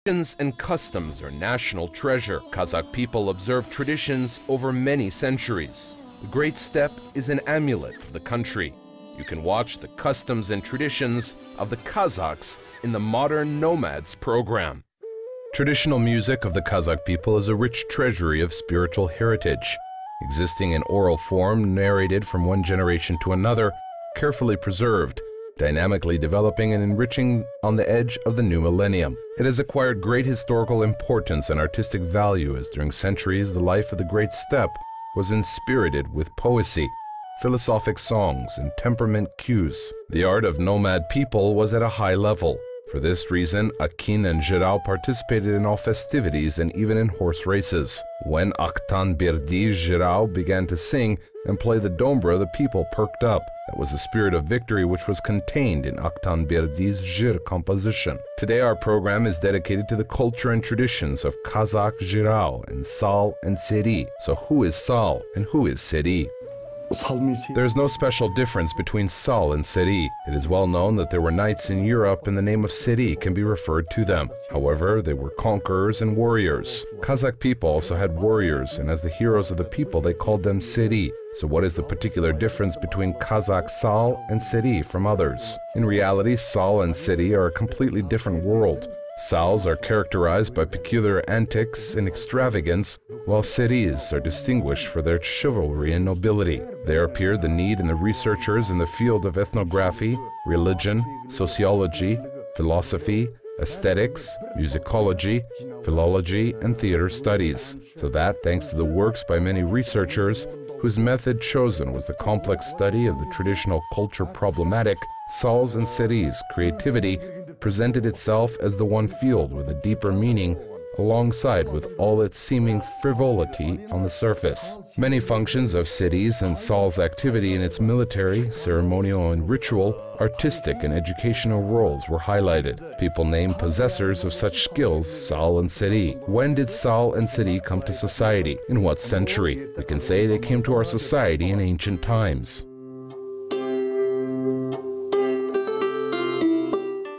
Traditions and customs are national treasure. Kazakh people observe traditions over many centuries. The Great Steppe is an amulet of the country. You can watch the customs and traditions of the Kazakhs in the Modern Nomads program. Traditional music of the Kazakh people is a rich treasury of spiritual heritage, existing in oral form, narrated from one generation to another, carefully preserved, dynamically developing and enriching on the edge of the new millennium. It has acquired great historical importance and artistic value as during centuries the life of the Great Steppe was inspirited with poesy, philosophic songs, and temperament cues. The art of nomad people was at a high level. For this reason, Akin and Jirau participated in all festivities and even in horse races. When Aktan Birdi Jirau began to sing and play the dombra, the people perked up. That was the spirit of victory which was contained in Aktan Birdi's Jir composition. Today our program is dedicated to the culture and traditions of Kazakh Jirau and Sal-Seri. So who is Sal and who is Seri? There is no special difference between Sal and Seri. It is well known that there were knights in Europe and the name of Seri can be referred to them. However, they were conquerors and warriors. Kazakh people also had warriors, and as the heroes of the people they called them Seri. So what is the particular difference between Kazakh Sal and Seri from others? In reality, Sal and Seri are a completely different world. Sals are characterized by peculiar antics and extravagance, while Seris are distinguished for their chivalry and nobility. There appeared the need in the researchers in the field of ethnography, religion, sociology, philosophy, aesthetics, musicology, philology, and theater studies. So that, thanks to the works by many researchers, whose method chosen was the complex study of the traditional culture problematic, Sal's and Seri's creativity presented itself as the one field with a deeper meaning, alongside with all its seeming frivolity on the surface. Many functions of Seri's and Sal's activity in its military, ceremonial and ritual, artistic and educational roles were highlighted. People named possessors of such skills Sal and Seri. When did Sal and Seri come to society? In what century? We can say they came to our society in ancient times.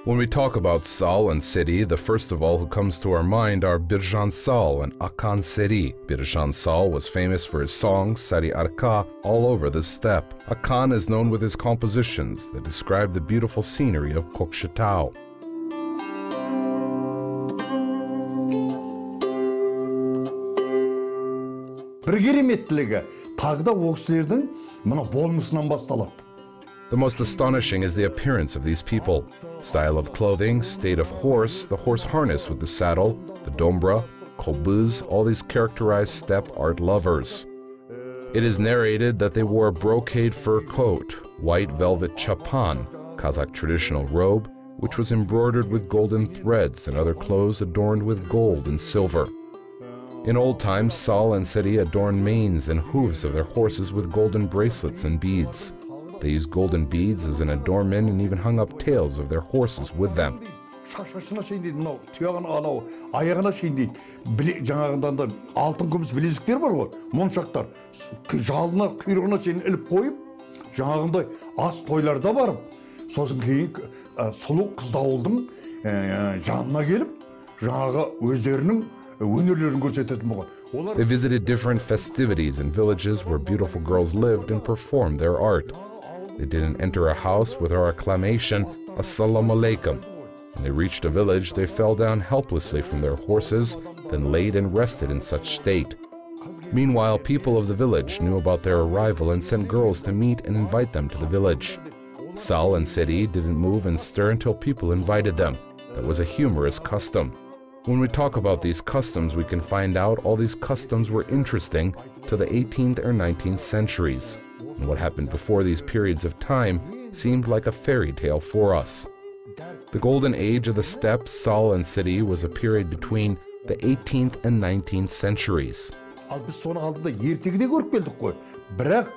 When we talk about Sal and Seri, the first of all who comes to our mind are Birjan Sal and Akan Seri. Birjan Sal was famous for his songs, Sari Arka, all over the steppe. Akan is known with his compositions that describe the beautiful scenery of Kokshetau. Bir кереметтілігі тағы да ол кісілердің мына болмысынан басталады. The most astonishing is the appearance of these people. Style of clothing, state of horse, the horse harness with the saddle, the dombra, kolbuz, all these characterize steppe art lovers. It is narrated that they wore a brocade fur coat, white velvet chapan, Kazakh traditional robe, which was embroidered with golden threads, and other clothes adorned with gold and silver. In old times, Sal and Seri adorned manes and hooves of their horses with golden bracelets and beads. They used golden beads as an adornment and even hung up tails of their horses with them. Шашына шейін дейді, мынау тұяғын анау аяғына шейін дейді, жаңағындан да алтын күміс білезіктер бар ғой, моншақтар, жалына құйрығына шейін іліп қойып, жаңағындай ас тойларда барып, сосын кейін сұлу қыздауылдың жанына келіп, жаңағы өздерінің өнерлерін көрсететін болған. They visited different festivities and villages where beautiful girls lived and performed their art. They didn't enter a house with our acclamation, Assalamu alaikum. When they reached a village, they fell down helplessly from their horses, then laid and rested in such state. Meanwhile, people of the village knew about their arrival and sent girls to meet and invite them to the village. Sal and Seri didn't move and stir until people invited them. That was a humorous custom. When we talk about these customs, we can find out all these customs were interesting to the 18th or 19th centuries. And what happened before these periods of time seemed like a fairy tale for us. The golden age of the steppe, Sal and Seri, was a period between the 18th and 19th centuries. Ал біз соны алдында ертегіде көріп келдік қой. Бірақ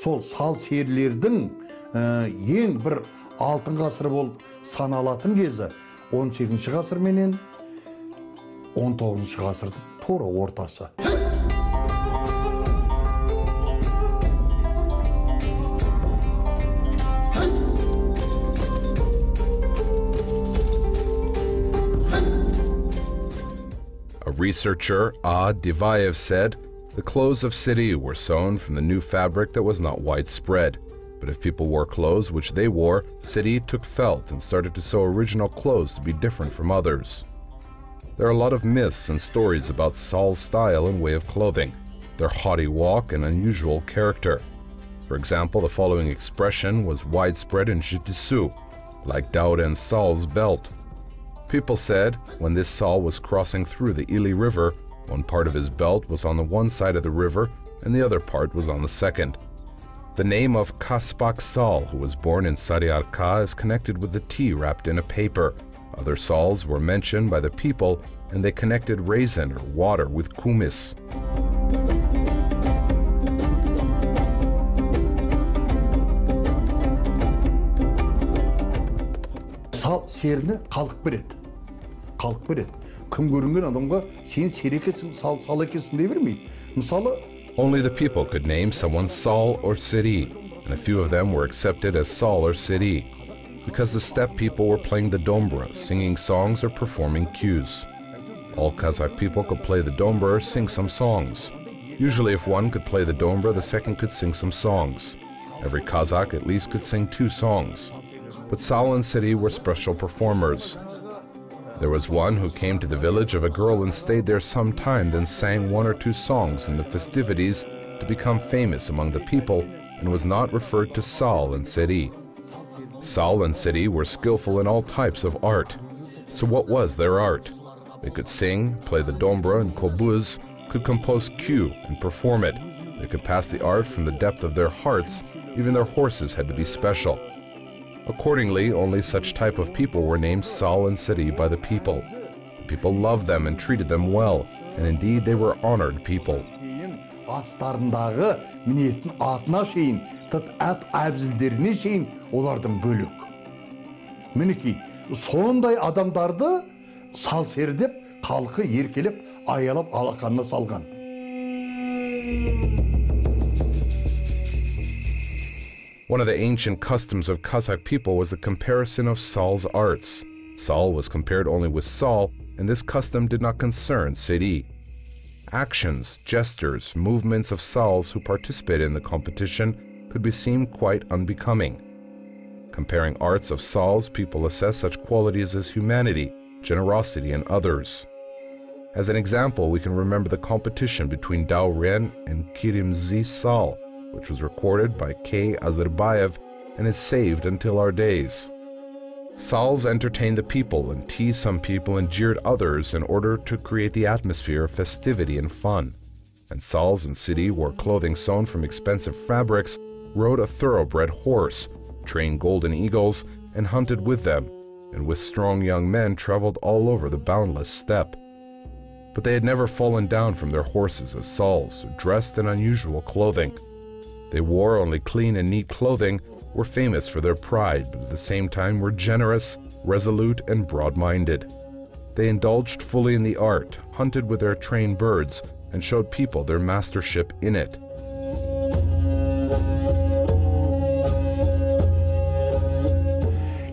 сол Сал-Серилердің ең бір алтын ғасыры болып саналатын кезі 18-ші ғасыр менен 19-ші ғасырдың тура ортасы. A researcher, Divayev, said, the clothes of Seri were sewn from the new fabric that was not widespread. But if people wore clothes which they wore, Seri took felt and started to sew original clothes to be different from others. There are a lot of myths and stories about Sal's style and way of clothing, their haughty walk and unusual character. For example, the following expression was widespread in Jitisu, like Daud and Sal's belt. People said when this Sal was crossing through the Ili River, one part of his belt was on the one side of the river and the other part was on the second. The name of Kaspak Sal, who was born in Sariarka, is connected with the tea wrapped in a paper. Other Sals were mentioned by the people and they connected raisin or water with kumis. Sal-Seri'ni халық береді. Халық береді. Кім көрінген адамға сен Сері екенсің, Сал екенсің дей бермейді. Мысалы, only the people could name someone Sal or Seri, and a few of them were accepted as Sal or Seri, because the steppe people were playing the dombra, singing songs or performing cues. All Kazakh people could play the dombra or sing some songs. Usually if one could play the dombra, the second could sing some songs. Every Kazakh at least could sing 2 songs. But Sal and Seri were special performers. There was one who came to the village of a girl and stayed there some time, then sang 1 or 2 songs in the festivities to become famous among the people, and was not referred to Sal and Seri. Sal and Seri were skillful in all types of art. So what was their art? They could sing, play the dombra and kobuz, could compose cue and perform it. They could pass the art from the depth of their hearts. Even their horses had to be special. Accordingly, only such type of people were named Sal and Seri by the people. The people loved them and treated them well, and indeed they were honored people. Астарындағы мінетін атына шейін, ат әбзілдеріне шейін олардың бөлік. Мінекей, сондай адамдарды Сал-Сері деп халқы еркелеп, аялап алақанына салған. One of the ancient customs of Kazakh people was the comparison of Sal's arts. Sal was compared only with Sal, and this custom did not concern Seri. Actions, gestures, movements of Sals who participated in the competition could be seen quite unbecoming. Comparing arts of Sals, people assess such qualities as humanity, generosity, and others. As an example, we can remember the competition between Dao Ren and Kirimzi Sal, which was recorded by K. Azerbayev and is saved until our days. Sals entertained the people and teased some people and jeered others in order to create the atmosphere of festivity and fun. And Sals and Seri wore clothing sewn from expensive fabrics, rode a thoroughbred horse, trained golden eagles, and hunted with them, and with strong young men traveled all over the boundless steppe. But they had never fallen down from their horses as Sals, dressed in unusual clothing. They wore only clean and neat clothing, were famous for their pride, but at the same time were generous, resolute, and broad-minded. They indulged fully in the art, hunted with their trained birds, and showed people their mastership in it.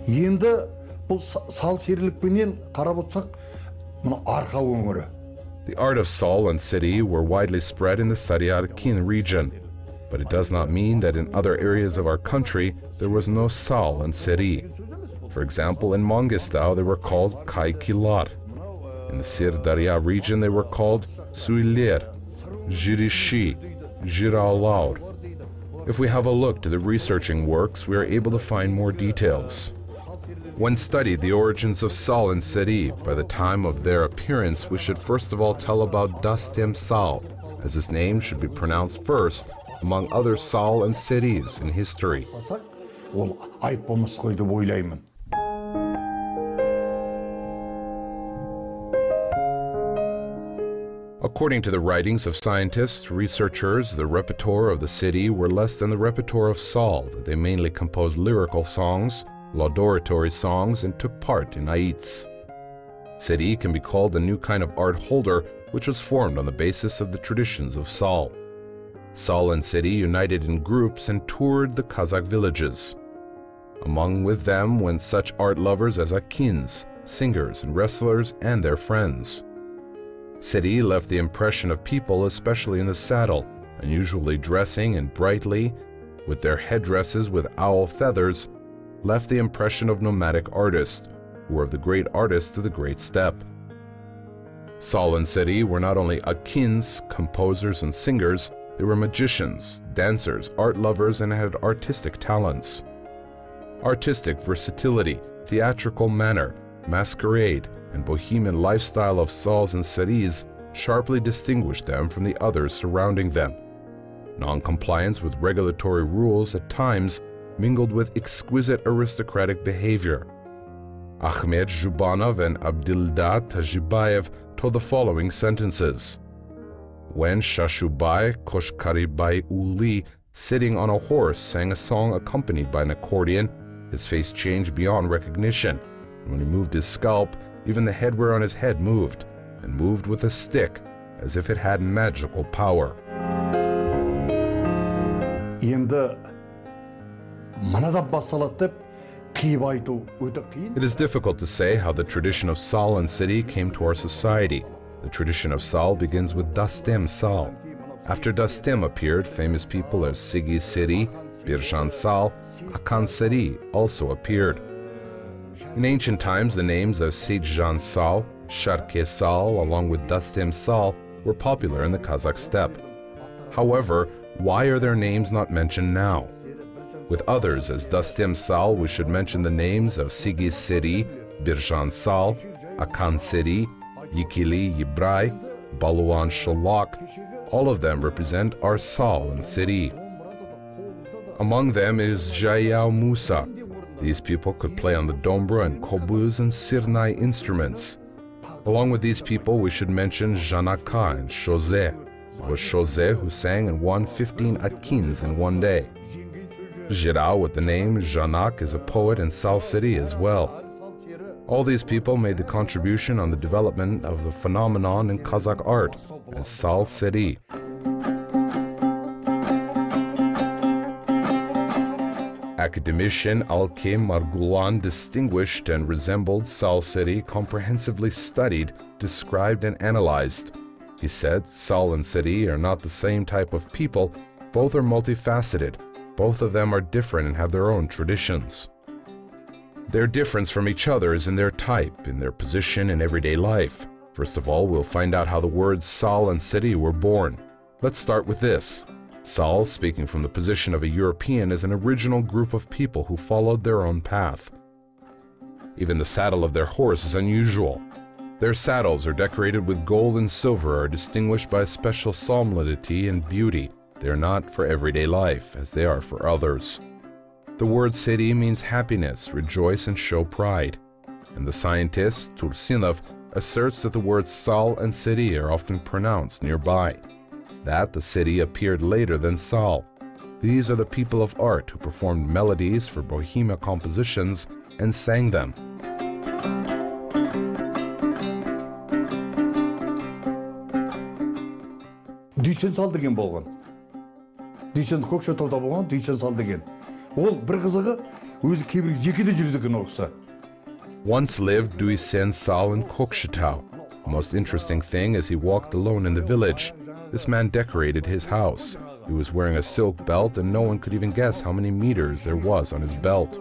Енді бұл Сал-Серілікпенен қарап отырсақ, мына арқа өңірі. The art of Sal and Seri were widely spread in the Sariarkin region, but it does not mean that in other areas of our country there was no Sal and Seri. For example, in Mangistau they were called Kaikilar. In the Sirdarya region they were called Suilir, Jirishi, Jiralaur. If we have a look to the researching works, we are able to find more details. When studied the origins of Sal and Seri, by the time of their appearance, we should first of all tell about Dastem Sal, as his name should be pronounced first among other Sal and Seris in history. Ол айып болмас қой деп ойлаймын. According to the writings of scientists, researchers, the repertoire of the Seri were less than the repertoire of Sal. They mainly composed lyrical songs, laudatory songs, and took part in aids. Seri can be called a new kind of art holder, which was formed on the basis of the traditions of Sal. Sal and Seri united in groups and toured the Kazakh villages. Among with them went such art lovers as akins, singers and wrestlers, and their friends. Seri left the impression of people, especially in the saddle, unusually dressing in brightly, with their headdresses with owl feathers, left the impression of nomadic artists, who were of the great artists to the great steppe. Sal-Seri were not only akins, composers and singers, they were magicians, dancers, art lovers, and had artistic talents. Artistic versatility, theatrical manner, masquerade, and bohemian lifestyle of Sals and Seris sharply distinguished them from the others surrounding them. Non-compliance with regulatory rules at times mingled with exquisite aristocratic behavior. Ahmed Zhubanov and Abdilda Tajibayev told the following sentences. When Shashubai Koshkaribai Uli, sitting on a horse, sang a song accompanied by an accordion, his face changed beyond recognition. When he moved his scalp, even the headwear on his head moved, and moved with a stick, as if it had magical power. It is difficult to say how the tradition of Sal-Seri came to our society. The tradition of Sal begins with Dastem Sal. After Dastem appeared, famous people as Sal-Seri, Birjan Sal, Akan Seri also appeared. In ancient times, the names of Sejjan Sal, Sharke Sal, along with Dastem Sal, were popular in the Kazakh steppe. However, why are their names not mentioned now? With others as Dastem Sal, we should mention the names of Sal-Seri, Birjan Sal, Akan Seri, Yikili Yibrai, Baluan Sholak. All of them represent our Sal-Seri. Among them is Jayao Musa. These people could play on the dombra and kobuz and sirnai instruments. Along with these people, we should mention Janaka and Shozeh. It was Shozeh who sang and won 15 akins in one day. Jirao with the name Janak is a poet in Sal-Seri as well. All these people made the contribution on the development of the phenomenon in Kazakh art as Sal-Seri. Academician Alkim Margulan distinguished and resembled Sal-Seri, comprehensively studied, described and analyzed. He said Sal-Seri are not the same type of people, both are multifaceted, both of them are different and have their own traditions. Their difference from each other is in their type, in their position in everyday life. First of all, we'll find out how the words Sal-Seri were born. Let's start with this. Sal, speaking from the position of a European, is an original group of people who followed their own path. Even the saddle of their horse is unusual. Their saddles are decorated with gold and silver, are distinguished by special solemnity and beauty. They are not for everyday life, as they are for others. The word Seri means happiness, rejoice, and show pride. And the scientist, Tursinov, asserts that the words Sal and Seri are often pronounced nearby. That the Seri appeared later than Sal. These are the people of art who performed melodies for bohemia compositions and sang them. Дүйсен Сал деген болған. Дүйсен Көкшетауда болған, Дүйсен Сал деген. Ол бір қызығы өзі кейбір жекеде жүрді екен оқса. Once lived Duysen Sal in Kokshetau. The most interesting thing is he walked alone in the village. This man decorated his house. He was wearing a silk belt and no one could even guess how many meters there was on his belt.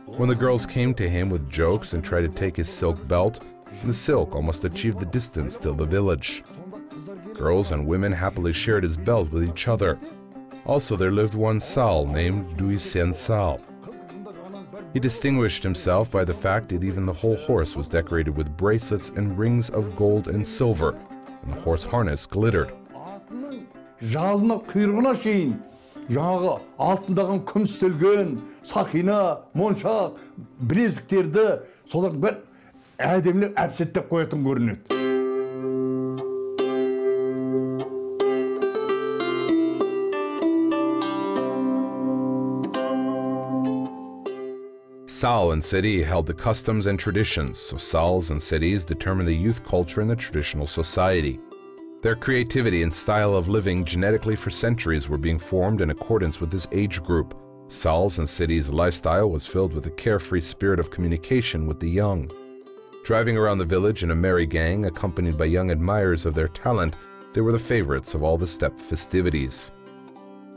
When the girls came to him with jokes and tried to take his silk belt, the silk almost achieved the distance till the village. Girls and women happily shared his belt with each other. Also, there lived one Sal named Duysen Sal. He distinguished himself by the fact that even the whole horse was decorated with bracelets and rings of gold and silver, and the horse harness glittered. Жалына құйрығына шейін жаңағы алтындаған күмістелген сақина, моншақ, білезіктерді солардың бір әдемілеп әпсеттеп қоятын көрінеді. Sal-Seri held the customs and traditions, so Sals and Seris determined the youth culture in the traditional society. Their creativity and style of living genetically for centuries were being formed in accordance with this age group. Sals and Seris' lifestyle was filled with a carefree spirit of communication with the young. Driving around the village in a merry gang, accompanied by young admirers of their talent, they were the favorites of all the steppe festivities.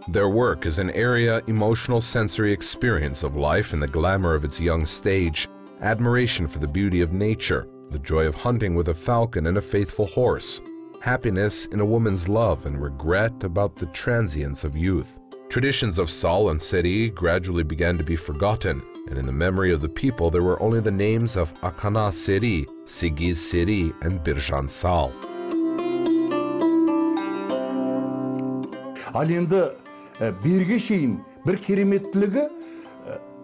Their work is an area emotional sensory experience of life in the glamour of its young stage, admiration for the beauty of nature, the joy of hunting with a falcon and a faithful horse, happiness in a woman's love, and regret about the transience of youth. Traditions of Sal-Seri gradually began to be forgotten, and in the memory of the people there were only the names of Sal-Seri, Seri, and Birjan Sal. Ал енді берге шейін бір кереметтілігі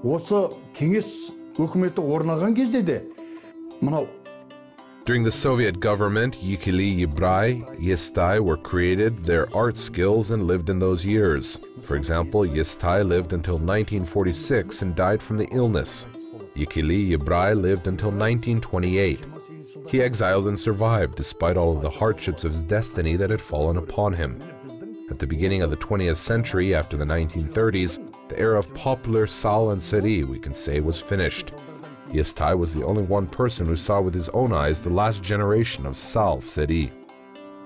осы кеңес өкіметі орнаған кезде де мынау. During the Soviet government, Joly, Jibek, Yistai were created, their art skills, and lived in those years. For example, Yistai lived until 1946 and died from the illness. Joly, Jibek lived until 1928. He exiled and survived despite all of the hardships of his destiny that had fallen upon him. At the beginning of the 20th century, after the 1930s, the era of popular Sal-Seri, we can say, was finished. Yistai was the only one person who saw with his own eyes the last generation of Sal-Seri.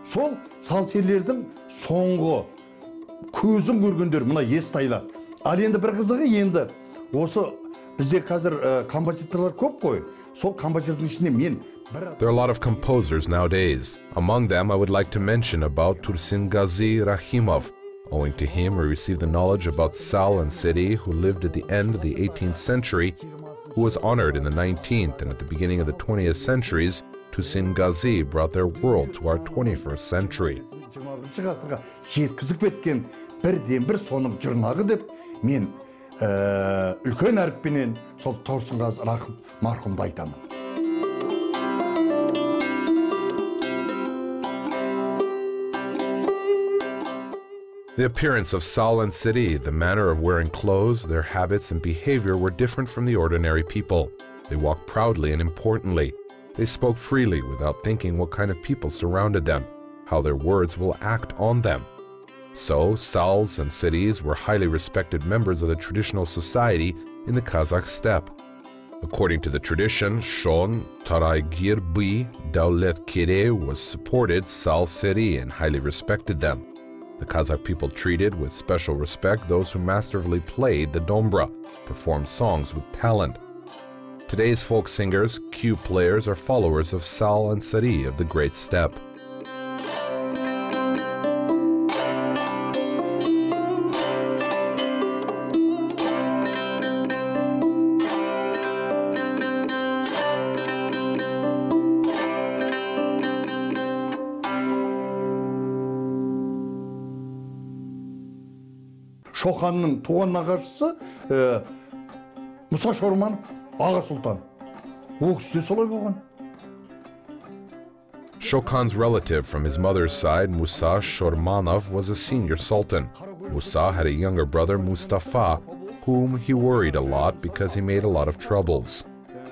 Сол Sal-Seri'lerдің соңғы көзін көргендер мына Yistai'лар. Ал енді бір қызығы енді осы бізде қазір композиторлар көп қой. Сол композитордың ішінде мен There are a lot of composers nowadays. Among them, I would like to mention about Tursingazi Rahimov. Owing to him, we received the knowledge about Sal-Seri, who lived at the end of the 18th century, who was honored in the 19th, and at the beginning of the 20th centuries, Tursingazi brought their world to our 21st century. жеткізіп кеткен бірден бір соның жұрнағы деп мен үлкен әріппенен сол Tursingazi Rahim марқұмды айтамын. The appearance of Sal-Seri, the manner of wearing clothes, their habits and behavior were different from the ordinary people. They walked proudly and importantly. They spoke freely without thinking what kind of people surrounded them, how their words will act on them. So, Sals and Seris were highly respected members of the traditional society in the Kazakh steppe. According to the tradition, Shon, Taraygir Bi, Daulet Kire was supported Sal-Seri and highly respected them. The Kazakh people treated with special respect those who masterfully played the dombra, performed songs with talent. Today's folk singers, cue players, are followers of Sal-Seri of the Great Steppe. Шоханның туған нағашысы Мұса Шорманов, Аға Сұлтан. Ол кісі де солай болған. Shokhan's relative from his mother's side, Musa Shormanov, was a senior sultan. Musa had a younger brother, Mustafa, whom he worried a lot because he made a lot of troubles.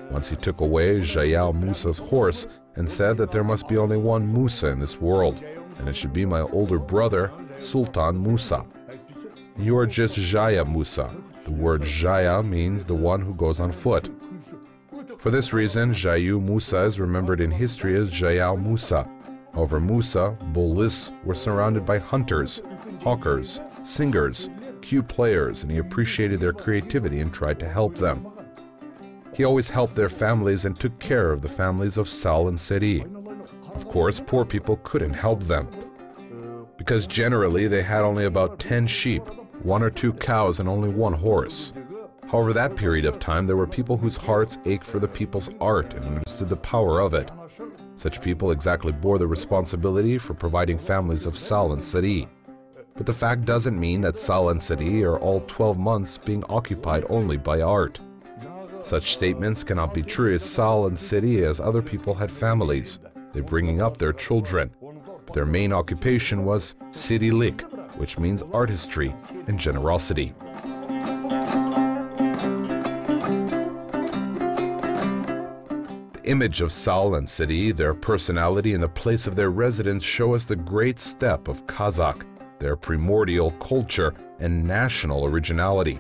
Once he took away Jayal Musa's horse and said that there must be only one Musa in this world, and it should be my older brother, Sultan Musa. You are just Jaya Musa. The word Jaya means the one who goes on foot. For this reason, Jayu Musa is remembered in history as Jayal Musa. However, Musa, Bolis, were surrounded by hunters, hawkers, singers, cue players, and he appreciated their creativity and tried to help them. He always helped their families and took care of the families of Sal-Seri. Of course, poor people couldn't help them, because generally they had only about 10 sheep, 1 or 2 cows, and only 1 horse. However, that period of time there were people whose hearts ached for the people's art and understood the power of it. Such people exactly bore the responsibility for providing families of Sal-Seri. But the fact doesn't mean that Sal-Seri are all 12 months being occupied only by art. Such statements cannot be true, as Sal-Seri as other people had families. They're bringing up their children. But their main occupation was Serilik, which means artistry and generosity. The image of Sal-Seri, their personality, and the place of their residence show us the great steppe of Kazakh, their primordial culture and national originality.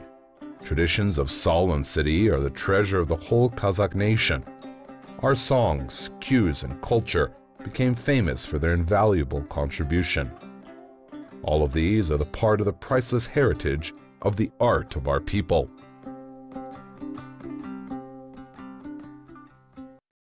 Traditions of Sal-Seri are the treasure of the whole Kazakh nation. Our songs, cues, and culture became famous for their invaluable contribution. All of these are the part of the priceless heritage of the art of our people.